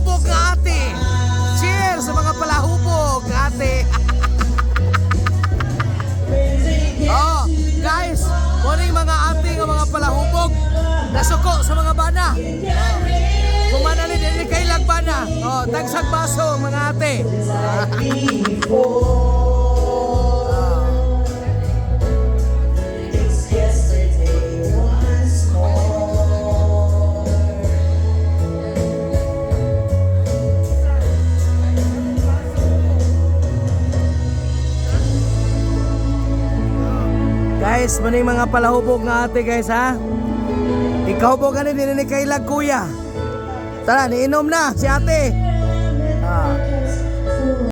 palahubog nga ate. Cheers sa mga palahubog nga ate. Oh, guys, morning mga ate nga mga palahubog. Nasuko sa mga bana. Kung manalin din kay lagbana. Oh, tagsag baso mga ate. Guys, maning mga palahubog nga ate guys ha. Ikaw po ganun din ni kay lag kuya. Tara, niinom na si ate.